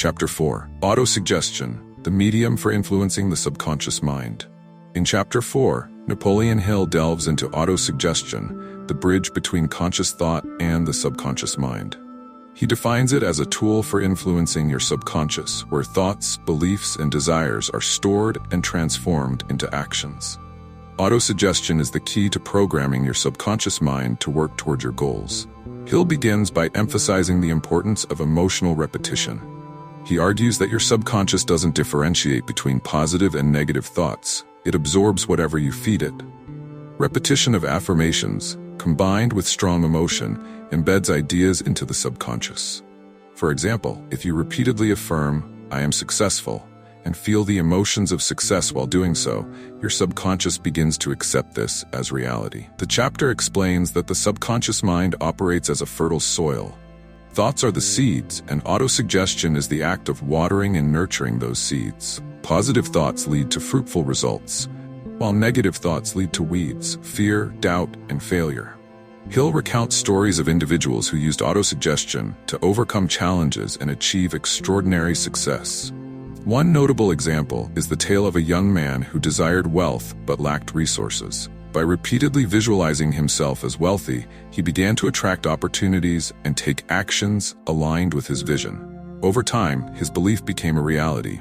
Chapter 4. Autosuggestion, the medium for influencing the subconscious mind. In Chapter 4, Napoleon Hill delves into autosuggestion, the bridge between conscious thought and the subconscious mind. He defines it as a tool for influencing your subconscious, where thoughts, beliefs, and desires are stored and transformed into actions. Autosuggestion is the key to programming your subconscious mind to work toward your goals. Hill begins by emphasizing the importance of emotional repetition. He argues that your subconscious doesn't differentiate between positive and negative thoughts. It absorbs whatever you feed it. Repetition of affirmations, combined with strong emotion, embeds ideas into the subconscious. For example, if you repeatedly affirm, "I am successful," and feel the emotions of success while doing so, your subconscious begins to accept this as reality. The chapter explains that the subconscious mind operates as a fertile soil. Thoughts are the seeds, and autosuggestion is the act of watering and nurturing those seeds. Positive thoughts lead to fruitful results, while negative thoughts lead to weeds, fear, doubt, and failure. Hill recounts stories of individuals who used autosuggestion to overcome challenges and achieve extraordinary success. One notable example is the tale of a young man who desired wealth but lacked resources. By repeatedly visualizing himself as wealthy, he began to attract opportunities and take actions aligned with his vision. Over time, his belief became a reality.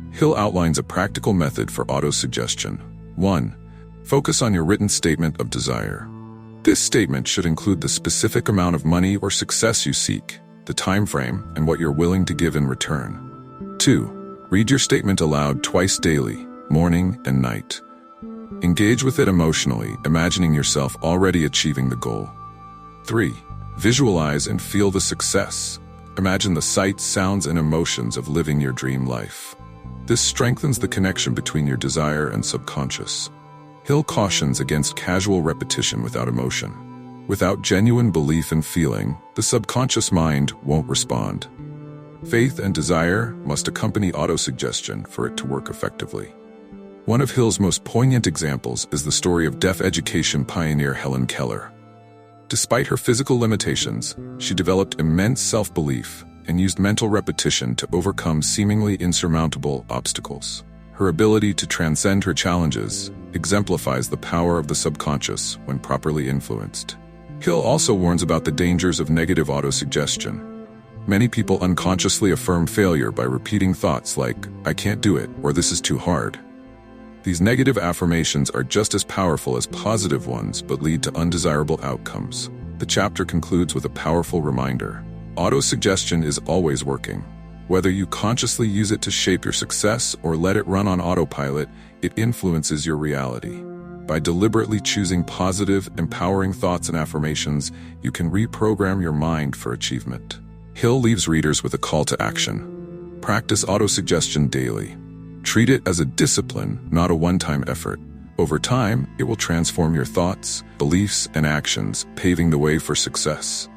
Hill outlines a practical method for autosuggestion. 1. Focus on your written statement of desire. This statement should include the specific amount of money or success you seek, the time frame, and what you're willing to give in return. 2. Read your statement aloud twice daily, morning and night. Engage with it emotionally, imagining yourself already achieving the goal. 3. Visualize and feel the success. Imagine the sights, sounds, and emotions of living your dream life. This strengthens the connection between your desire and subconscious. Hill cautions against casual repetition without emotion. Without genuine belief and feeling, the subconscious mind won't respond. Faith and desire must accompany autosuggestion for it to work effectively. One of Hill's most poignant examples is the story of deaf education pioneer Helen Keller. Despite her physical limitations, she developed immense self-belief and used mental repetition to overcome seemingly insurmountable obstacles. Her ability to transcend her challenges exemplifies the power of the subconscious when properly influenced. Hill also warns about the dangers of negative autosuggestion. Many people unconsciously affirm failure by repeating thoughts like, "I can't do it," or "this is too hard." These negative affirmations are just as powerful as positive ones, but lead to undesirable outcomes. The chapter concludes with a powerful reminder. Autosuggestion is always working. Whether you consciously use it to shape your success or let it run on autopilot, it influences your reality. By deliberately choosing positive, empowering thoughts and affirmations, you can reprogram your mind for achievement. Hill leaves readers with a call to action. Practice autosuggestion daily. Treat it as a discipline, not a one-time effort. Over time, it will transform your thoughts, beliefs, and actions, paving the way for success.